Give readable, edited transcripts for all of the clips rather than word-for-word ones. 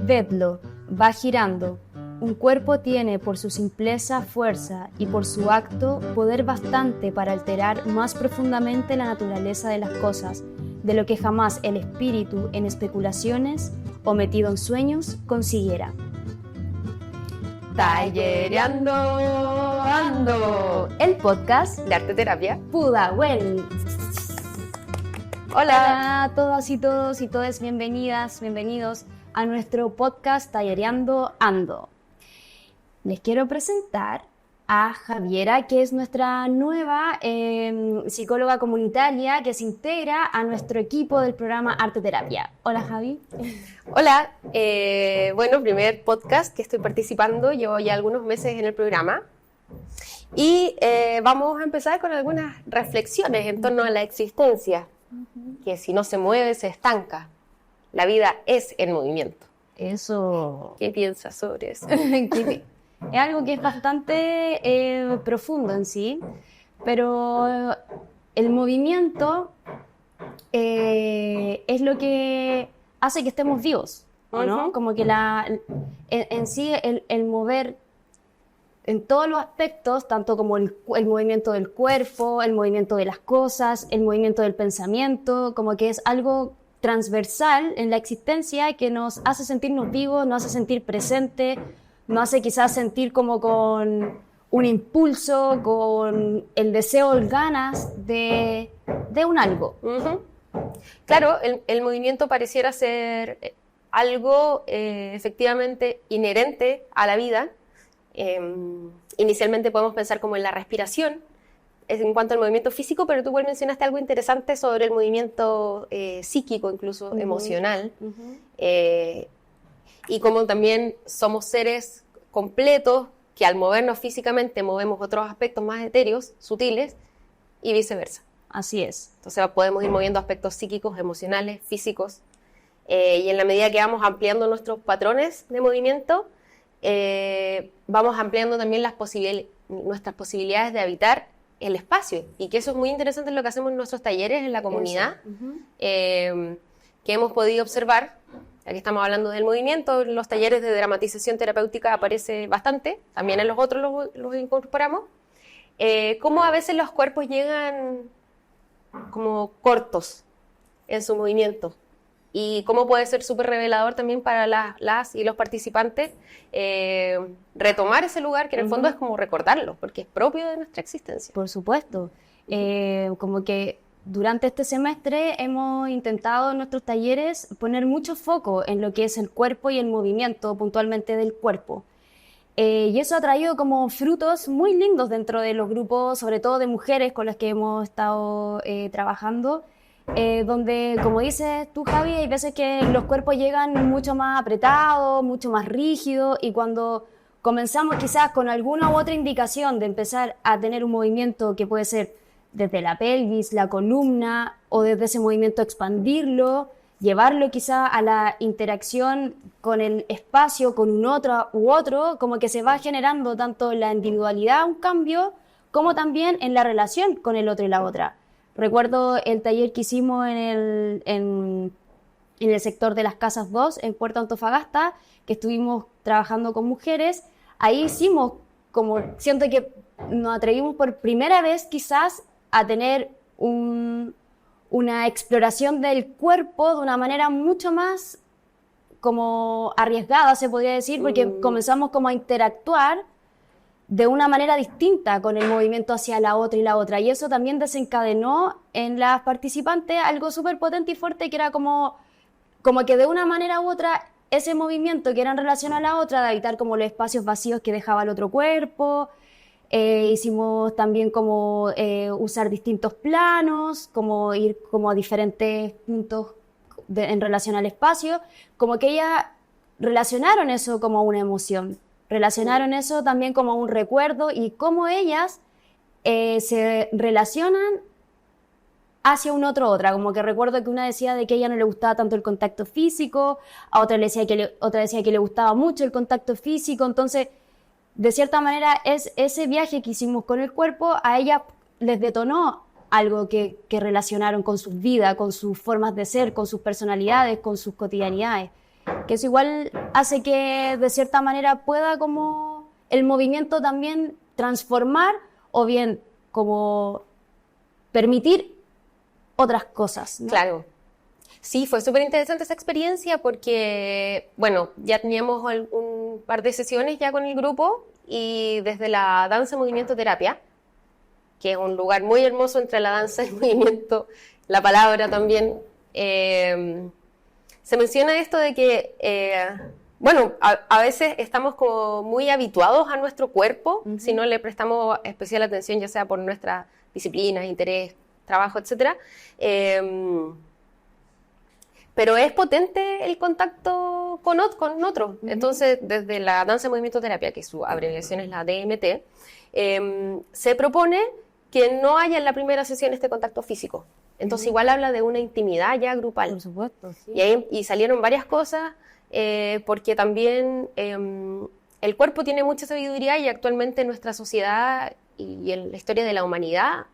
Vedlo, va girando. Un cuerpo tiene por su simpleza fuerza y por su acto poder bastante para alterar más profundamente la naturaleza de las cosas, de lo que jamás el espíritu en especulaciones o metido en sueños consiguiera. Tallereando ando, El podcast de arte terapia. Pudahuel. Hola a todas y todos y todas, bienvenidas, bienvenidos a nuestro podcast Tallereando Ando. Les quiero presentar a Javiera, que es nuestra nueva psicóloga comunitaria que se integra a nuestro equipo del programa Arte Terapia. Hola, Javi. Hola, bueno, primer podcast que estoy participando, llevo ya algunos meses en el programa y vamos a empezar con algunas reflexiones en torno a la existencia, que si no se mueve se estanca. La vida es en movimiento. Eso. ¿Qué piensas sobre eso? Es algo que es bastante profundo en sí, pero el movimiento es lo que hace que estemos vivos, ¿no? Uh-huh. Como que en sí el mover en todos los aspectos, tanto como el movimiento del cuerpo, el movimiento de las cosas, el movimiento del pensamiento, como que es algo transversal en la existencia que nos hace sentirnos vivos, nos hace sentir presentes, nos hace quizás sentir como con un impulso, con el deseo, ganas de un algo. Uh-huh. Claro, el movimiento pareciera ser algo efectivamente inherente a la vida. Inicialmente podemos pensar como en la respiración en cuanto al movimiento físico, pero tú igual mencionaste algo interesante sobre el movimiento psíquico, incluso emocional. Y como también somos seres completos que al movernos físicamente movemos otros aspectos más etéreos, sutiles, y viceversa. Así es. Entonces podemos ir moviendo aspectos psíquicos, emocionales, físicos, y en la medida que vamos ampliando nuestros patrones de movimiento, vamos ampliando también nuestras posibilidades de habitar el espacio, y que eso es muy interesante en lo que hacemos en nuestros talleres en la comunidad, que hemos podido observar. Aquí estamos hablando del movimiento, en los talleres de dramatización terapéutica aparece bastante, también en los otros los incorporamos, cómo a veces los cuerpos llegan como cortos en su movimiento, y cómo puede ser súper revelador también para las y los participantes retomar ese lugar, que en el fondo es como recordarlo, porque es propio de nuestra existencia. Por supuesto. Como que durante este semestre hemos intentado en nuestros talleres poner mucho foco en lo que es el cuerpo y el movimiento puntualmente del cuerpo. Y eso ha traído como frutos muy lindos dentro de los grupos, sobre todo de mujeres con las que hemos estado trabajando, donde, como dices tú, Javi, hay veces que los cuerpos llegan mucho más apretados, mucho más rígidos, y cuando comenzamos quizás con alguna u otra indicación de empezar a tener un movimiento que puede ser desde la pelvis, la columna, o desde ese movimiento expandirlo, llevarlo quizá a la interacción con el espacio, con un otro u otro, como que se va generando tanto en la individualidad un cambio, como también en la relación con el otro y la otra. Recuerdo el taller que hicimos en el sector de las Casas 2, en Puerto Antofagasta, que estuvimos trabajando con mujeres. Ahí hicimos, como siento que nos atrevimos por primera vez quizás a tener una exploración del cuerpo de una manera mucho más como arriesgada, se podría decir, porque comenzamos como a interactuar de una manera distinta con el movimiento hacia la otra y la otra, y eso también desencadenó en las participantes algo súper potente y fuerte, que era como que de una manera u otra ese movimiento que era en relación a la otra, de habitar como los espacios vacíos que dejaba el otro cuerpo. Hicimos también como usar distintos planos, como ir como a diferentes puntos en relación al espacio, como que ellas relacionaron eso como una emoción, relacionaron eso también como un recuerdo, y cómo ellas se relacionan hacia otra, como que recuerdo que una decía de que a ella no le gustaba tanto el contacto físico, a otra decía que le gustaba mucho el contacto físico. Entonces, de cierta manera, es ese viaje que hicimos con el cuerpo, a ella les detonó algo que relacionaron con sus vidas, con sus formas de ser, con sus personalidades, con sus cotidianidades. que eso igual hace que de cierta manera pueda como el movimiento también transformar o bien como permitir otras cosas, ¿no? Claro. Sí, fue súper interesante esa experiencia porque, bueno, ya teníamos un par de sesiones ya con el grupo y desde la danza, movimiento, terapia, que es un lugar muy hermoso entre la danza y el movimiento, la palabra también, se menciona esto de que, bueno, a veces estamos como muy habituados a nuestro cuerpo, si no le prestamos especial atención, ya sea por nuestras disciplinas, interés, trabajo, etcétera. Pero es potente el contacto con otro. Entonces, desde la danza movimiento terapia, que su abreviación es la DMT, se propone que no haya en la primera sesión este contacto físico. Entonces, igual habla de una intimidad ya grupal. Por supuesto, sí. Y salieron varias cosas, porque también el cuerpo tiene mucha sabiduría y actualmente nuestra sociedad y en la historia de la humanidad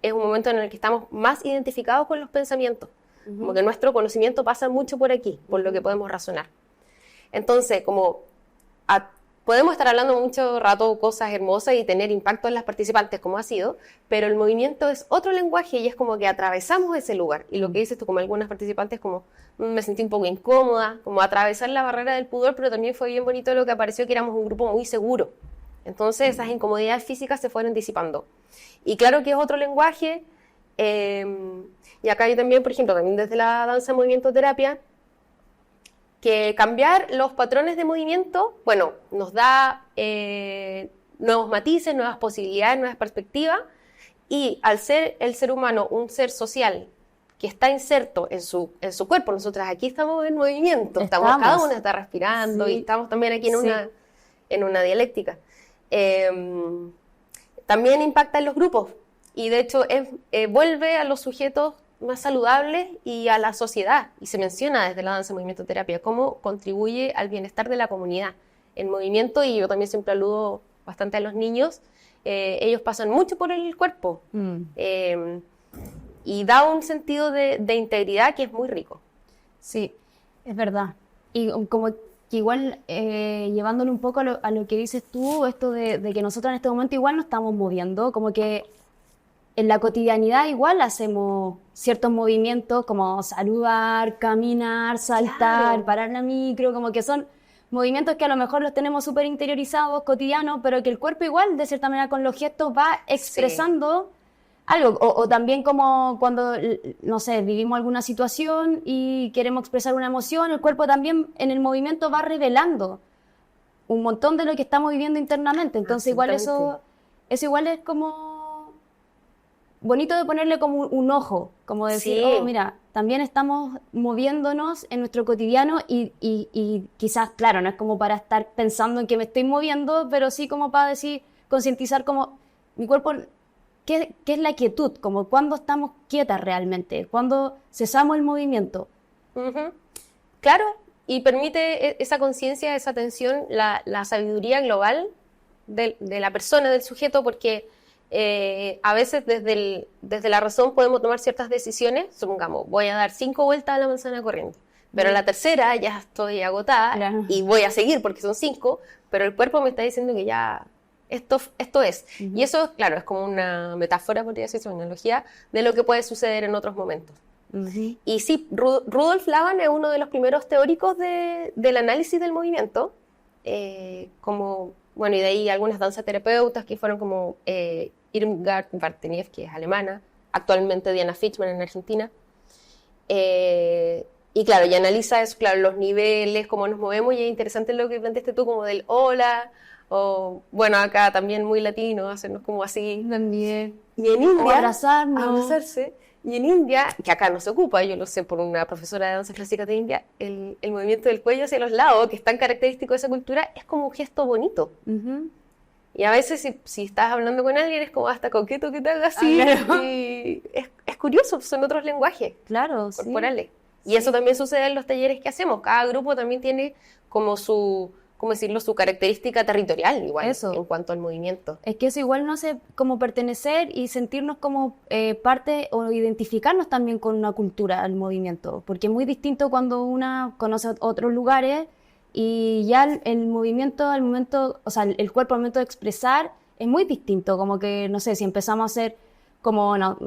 es un momento en el que estamos más identificados con los pensamientos. Como que nuestro conocimiento pasa mucho por aquí, por lo que podemos razonar. Entonces, como podemos estar hablando mucho rato cosas hermosas y tener impacto en las participantes, como ha sido, pero el movimiento es otro lenguaje y es como que atravesamos ese lugar. Y lo que dices tú, como algunas participantes, como me sentí un poco incómoda, como atravesar la barrera del pudor, pero también fue bien bonito lo que apareció, que éramos un grupo muy seguro. Entonces, esas incomodidades físicas se fueron disipando. Y claro que es otro lenguaje. Y acá hay también, por ejemplo, también desde la danza movimiento terapia, que cambiar los patrones de movimiento, bueno, nos da nuevos matices, nuevas posibilidades, nuevas perspectivas, y al ser el ser humano un ser social que está inserto en su cuerpo, nosotras aquí estamos en movimiento, cada uno está respirando, sí, y estamos también aquí en una dialéctica. También impacta en los grupos, y de hecho vuelve a los sujetos más saludables y a la sociedad, y se menciona desde la danza movimiento terapia cómo contribuye al bienestar de la comunidad en movimiento, y yo también siempre aludo bastante a los niños, ellos pasan mucho por el cuerpo, y da un sentido de integridad que es muy rico. Sí, es verdad. Y como que igual, llevándolo un poco a lo que dices tú, esto de que nosotros en este momento igual nos estamos moviendo, como que en la cotidianidad igual hacemos ciertos movimientos como saludar, caminar, saltar, claro, parar la micro, como que son movimientos que a lo mejor los tenemos súper interiorizados, cotidianos, pero que el cuerpo igual, de cierta manera, con los gestos va expresando algo. O también como cuando, no sé, vivimos alguna situación y queremos expresar una emoción, el cuerpo también en el movimiento va revelando un montón de lo que estamos viviendo internamente. Entonces igual eso igual es como bonito de ponerle como un ojo, como decir, oh, mira, también estamos moviéndonos en nuestro cotidiano y quizás, claro, no es como para estar pensando en que me estoy moviendo, pero sí como para decir, concientizar como mi cuerpo, ¿qué es la quietud? Como cuando estamos quietas realmente, cuando cesamos el movimiento. Claro, y permite esa conciencia, esa atención, la sabiduría global de la persona, del sujeto, porque a veces desde la razón podemos tomar ciertas decisiones. Supongamos, voy a dar 5 vueltas a la manzana corriendo, pero a la tercera ya estoy agotada, claro, y voy a seguir porque son 5, pero el cuerpo me está diciendo que ya esto es. Y eso, claro, es como una metáfora, podría decirse, una analogía de lo que puede suceder en otros momentos. Y sí, Rudolf Laban es uno de los primeros teóricos del análisis del movimiento, bueno, y de ahí algunas danzaterapeutas que fueron como Irmgard Bartenieff, que es alemana, actualmente Diana Fitchman en Argentina. Y claro, y analiza eso, claro, los niveles, cómo nos movemos, y es interesante lo que planteaste tú, como del hola, o bueno, acá también muy latino, hacernos como así. También. Y en India, o abrazarse. Y en India, que acá no se ocupa, yo lo sé por una profesora de danza clásica de India, el movimiento del cuello hacia los lados, que es tan característico de esa cultura, es como un gesto bonito. Y a veces si estás hablando con alguien es como hasta coqueto que te haga así. Claro. Y es curioso, son otros lenguajes, claro, corporales. Y eso también sucede en los talleres que hacemos. Cada grupo también tiene como su ¿cómo decirlo?, su característica territorial igual Eso. en cuanto al movimiento. Es que eso igual no hace como pertenecer y sentirnos como parte o identificarnos también con una cultura, el movimiento, porque es muy distinto cuando una conoce otros lugares y ya el movimiento al momento, o sea, el cuerpo al momento de expresar es muy distinto, como que, no sé, si empezamos a hacer como, no,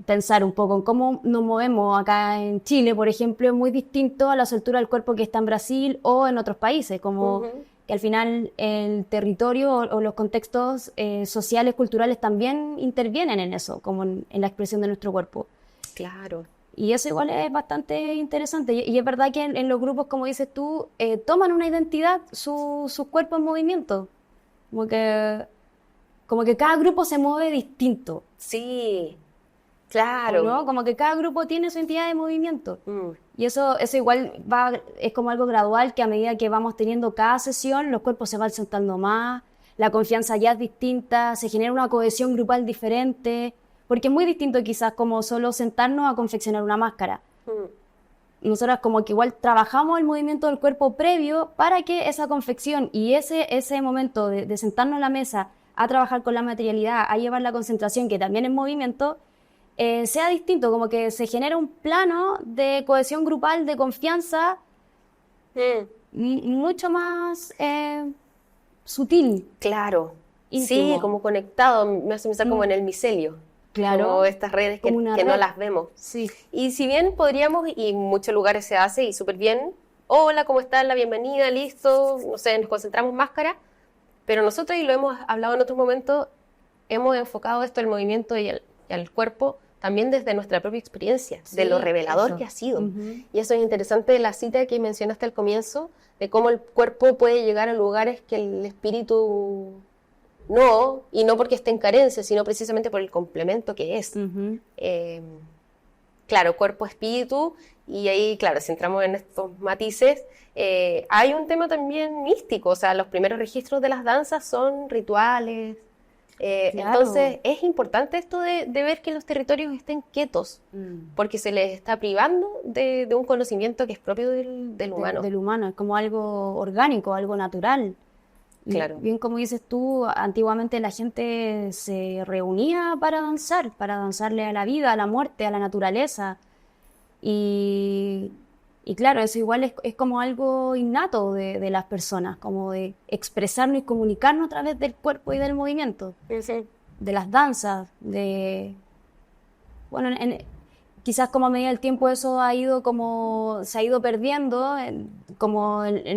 pensar un poco en cómo nos movemos acá en Chile, por ejemplo, es muy distinto a la soltura del cuerpo que está en Brasil o en otros países, como que al final el territorio o los contextos sociales, culturales también intervienen en eso, como en la expresión de nuestro cuerpo. Claro. Y eso igual es bastante interesante. Y es verdad que en los grupos, como dices tú, toman una identidad, su cuerpo en movimiento. Como que cada grupo se mueve distinto. Sí, claro. ¿No? Como que cada grupo tiene su entidad de movimiento. Y eso igual es como algo gradual, que a medida que vamos teniendo cada sesión, los cuerpos se van soltando más, la confianza ya es distinta, se genera una cohesión grupal diferente, porque es muy distinto quizás como solo sentarnos a confeccionar una máscara. Nosotras como que igual trabajamos el movimiento del cuerpo previo para que esa confección y ese momento de sentarnos a la mesa a trabajar con la materialidad, a llevar la concentración, que también es movimiento, sea distinto, como que se genera un plano de cohesión grupal, de confianza, mucho más sutil. Claro. Íntimo. Sí, como conectado, me hace pensar como en el micelio. Claro. Como estas redes que Como no las vemos. Sí. Y si bien podríamos, y en muchos lugares se hace, y súper bien, hola, ¿cómo estás? La bienvenida, listo, no sé, nos concentramos máscara, pero nosotros, y lo hemos hablado en otros momentos, hemos enfocado esto al movimiento y al cuerpo también desde nuestra propia experiencia, Sí, de lo revelador eso. que ha sido. Y eso es interesante de la cita que mencionaste al comienzo, de cómo el cuerpo puede llegar a lugares que el espíritu no, y no porque esté en carencia, sino precisamente por el complemento que es. Claro, cuerpo-espíritu, y ahí, claro, si entramos en estos matices, hay un tema también místico, o sea, los primeros registros de las danzas son rituales. Claro. Entonces, es importante esto de ver que los territorios estén quietos, porque se les está privando de un conocimiento que es propio del humano. Del humano, es como algo orgánico, algo natural. Claro. Bien como dices tú, antiguamente la gente se reunía para danzarle a la vida, a la muerte, a la naturaleza. Y claro, eso igual es como algo innato de las personas, como de expresarnos y comunicarnos a través del cuerpo y del movimiento, de las danzas, bueno, quizás como a medida del tiempo eso se ha ido perdiendo,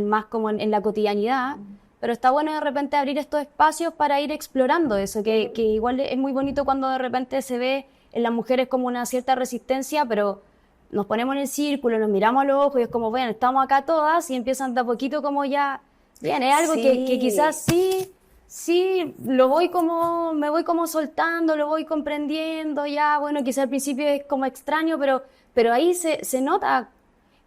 más como en la cotidianidad. Pero está bueno de repente abrir estos espacios para ir explorando eso, que igual es muy bonito cuando de repente se ve en las mujeres como una cierta resistencia, pero nos ponemos en el círculo, nos miramos a los ojos y es como, bueno, estamos acá todas y empiezan de a poquito como ya, bien, es algo que quizás sí, me voy como soltando, lo voy comprendiendo ya, bueno, quizás al principio es como extraño, pero ahí se nota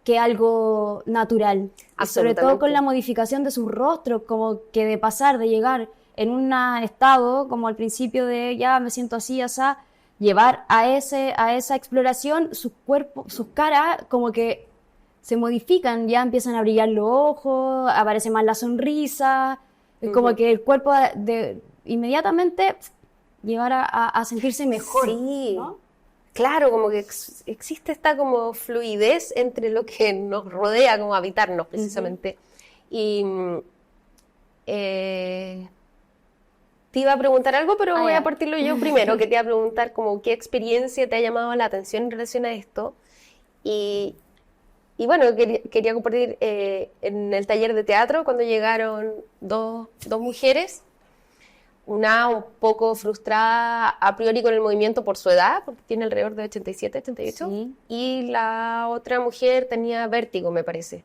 que algo natural, y sobre todo con la modificación de sus rostros, como que de pasar, de llegar en un estado, como al principio de ya me siento así, asá, llevar a esa exploración, sus cuerpos, sus caras, como que se modifican, ya empiezan a brillar los ojos, aparece más la sonrisa, es como que el cuerpo inmediatamente llevar a sentirse mejor, sí. ¿no? Claro, como que existe esta como fluidez entre lo que nos rodea, como habitarnos precisamente. Y te iba a preguntar algo, pero voy a partirlo yo primero, que te iba a preguntar como qué experiencia te ha llamado la atención en relación a esto. Y bueno, quería compartir en el taller de teatro cuando llegaron dos mujeres, una un poco frustrada a priori con el movimiento por su edad, porque tiene alrededor de 87, 88, sí. Y la otra mujer tenía vértigo, me parece.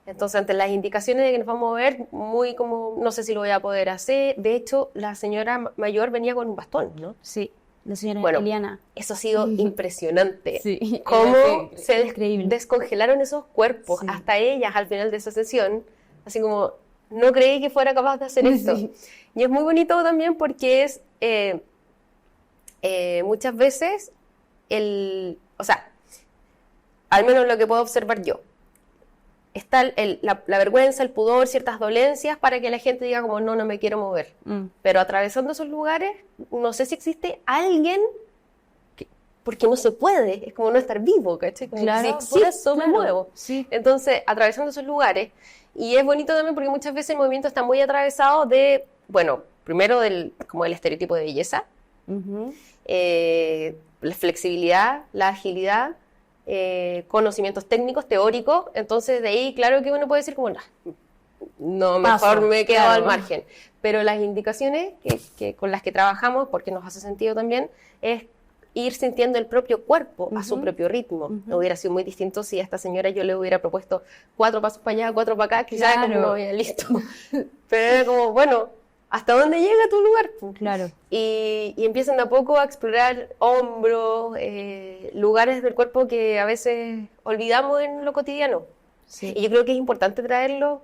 Entonces, ante las indicaciones de que nos vamos a ver, muy como, no sé si lo voy a poder hacer. De hecho, la señora mayor venía con un bastón, ¿no? Sí, la señora Eliana. Eso ha sido impresionante. Sí. Cómo se descongelaron esos cuerpos, sí. Hasta ellas al final de esa sesión, así como, no creí que fuera capaz de hacer esto. Sí. Y es muy bonito también porque es, muchas veces, o sea, al menos lo que puedo observar yo, está la vergüenza, el pudor, ciertas dolencias para que la gente diga como no me quiero mover. Pero atravesando esos lugares, no sé si existe alguien porque no se puede, es como no estar vivo, ¿cachai? Como Claro, si existo, me muevo. Sí. Entonces, atravesando esos lugares, y es bonito también porque muchas veces el movimiento está muy atravesado de, bueno, primero como el estereotipo de belleza, la flexibilidad, la agilidad, conocimientos técnicos, teóricos, entonces de ahí claro que uno puede decir como, no mejor me quedo al margen, pero las indicaciones con las que trabajamos, porque nos hace sentido también, es ir sintiendo el propio cuerpo a su propio ritmo. No hubiera sido muy distinto si a esta señora yo le hubiera propuesto 4 pasos para allá, 4 para acá, quizás como no había listo. Pero era como, bueno, ¿hasta dónde llega tu lugar? Claro. Y empiezan de a poco a explorar hombros, lugares del cuerpo que a veces olvidamos en lo cotidiano. Sí. Y yo creo que es importante traerlo,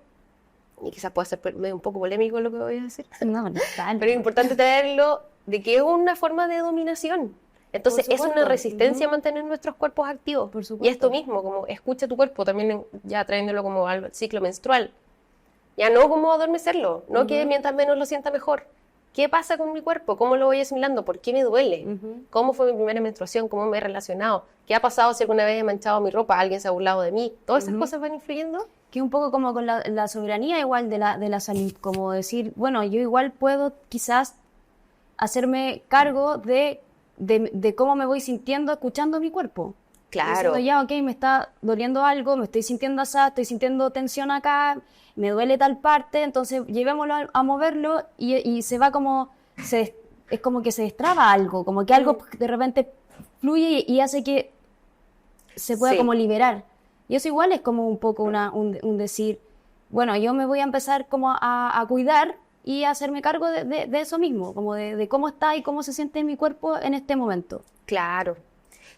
y quizás pueda ser medio un poco polémico lo que voy a decir, No, tal. pero es importante traerlo de que es una forma de dominación. Entonces es una resistencia a mantener nuestros cuerpos activos. Por supuesto. Y esto mismo, como escucha tu cuerpo, también ya trayéndolo como al ciclo menstrual. Ya no como adormecerlo, no que mientras menos lo sienta mejor. ¿Qué pasa con mi cuerpo? ¿Cómo lo voy asimilando? ¿Por qué me duele? ¿Cómo fue mi primera menstruación? ¿Cómo me he relacionado? ¿Qué ha pasado si alguna vez he manchado mi ropa? ¿Alguien se ha burlado de mí? ¿Todas esas cosas van influyendo? Que un poco como con la soberanía igual de la salud, como decir, bueno, yo igual puedo quizás hacerme cargo de cómo me voy sintiendo escuchando mi cuerpo. Claro. Diciendo ya, ok, me está doliendo algo, me estoy sintiendo así, estoy sintiendo tensión acá, me duele tal parte, entonces llevémoslo a moverlo y se va como, es como que se destraba algo, como que algo de repente fluye y hace que se pueda como liberar. Y eso igual es como un poco un decir, bueno, yo me voy a empezar como a cuidar y a hacerme cargo de eso mismo, como de cómo está y cómo se siente mi cuerpo en este momento. Claro.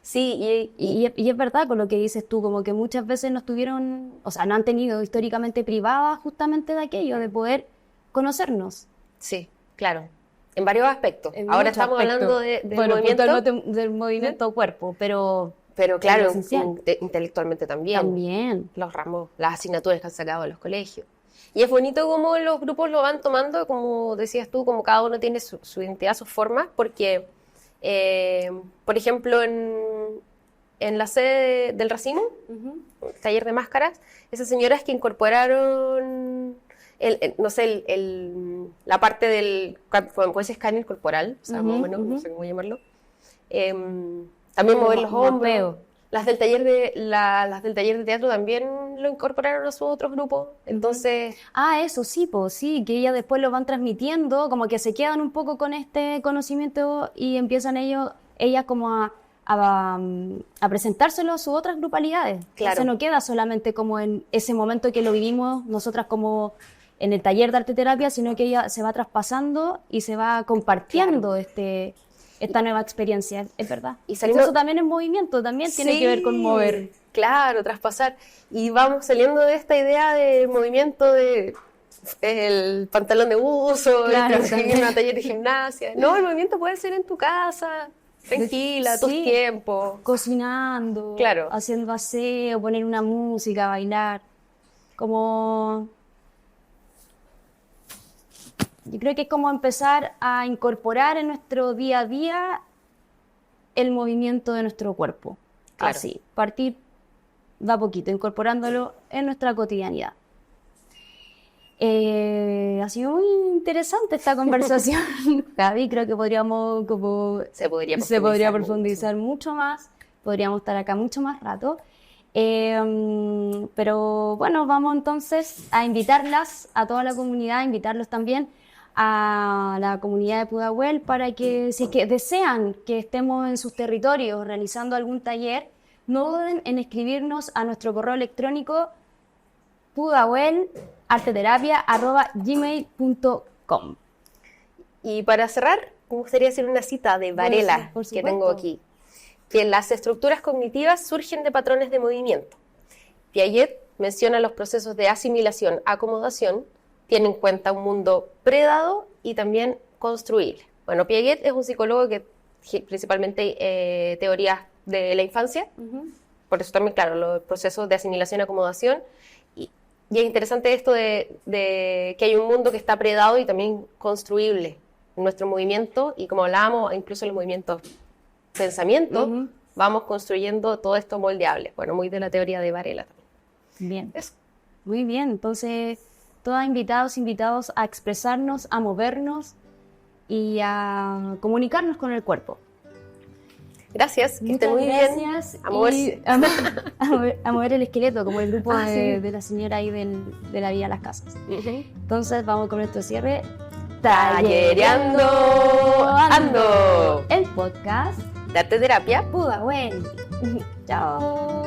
Sí, y es verdad con lo que dices tú, como que muchas veces no estuvieron, o sea, no han tenido históricamente privadas justamente de aquello, de poder conocernos. Sí, claro. En varios aspectos. Ahora estamos hablando del movimiento. Del movimiento cuerpo, pero claro, intelectualmente también. También. Los ramos, las asignaturas que han sacado en los colegios. Y es bonito cómo los grupos lo van tomando, como decías tú, como cada uno tiene su identidad, sus formas, porque, por ejemplo, en la sede del racimo, taller de máscaras, esas señoras que incorporaron, la parte del, como ese escáner corporal, o sea, más o menos, no sé cómo llamarlo, también mover los hombros. Las del taller de teatro también lo incorporaron a sus otros grupos, entonces... Eso sí, pues sí, que ellas después lo van transmitiendo, como que se quedan un poco con este conocimiento y empiezan ellas como a presentárselo a sus otras grupalidades. Claro. Entonces no queda solamente como en ese momento que lo vivimos nosotras como en el taller de arte terapia, sino que ella se va traspasando y se va compartiendo esta nueva experiencia, es verdad. Y eso también es movimiento, también tiene que ver con mover. Claro, traspasar. Y vamos saliendo de esta idea de movimiento de el pantalón de buzo, claro, una taller de gimnasia. No, el movimiento puede ser en tu casa, tranquila, tus tiempos. Cocinando, claro, haciendo aseo, poner una música, bailar. Como... Yo creo que es como empezar a incorporar en nuestro día a día el movimiento de nuestro cuerpo. Claro. Así, partir de a poquito, incorporándolo en nuestra cotidianidad. Ha sido muy interesante esta conversación, Gaby. Creo que podríamos se podría profundizar mucho más. Podríamos estar acá mucho más rato. Pero bueno, vamos entonces a invitarlas a toda la comunidad, invitarlos también a la comunidad de Pudahuel para que, si es que desean que estemos en sus territorios realizando algún taller, no duden en escribirnos a nuestro correo electrónico pudahuelarteterapia@gmail.com. Y para cerrar, me gustaría hacer una cita de Varela, que tengo aquí, que las estructuras cognitivas surgen de patrones de movimiento. Piaget menciona los procesos de asimilación, acomodación, tiene en cuenta un mundo predado y también construible. Bueno, Piaget es un psicólogo que principalmente teorías de la infancia, por eso también, claro, los procesos de asimilación, acomodación, y Y es interesante esto de que hay un mundo que está predado y también construible en nuestro movimiento, y como hablábamos, incluso en los movimientos pensamiento, vamos construyendo todo esto moldeable. Bueno, muy de la teoría de Varela también. Bien. Eso. Muy bien, entonces, todas invitados a expresarnos, a movernos y a comunicarnos con el cuerpo. Gracias, que esté muy gracias, bien. A moverse. A mover el esqueleto, como el grupo de la señora ahí de la Vía Las Casas. Entonces, vamos con nuestro cierre. Tallereando Ando. El podcast de Arte Terapia. Pudahuel. Chao.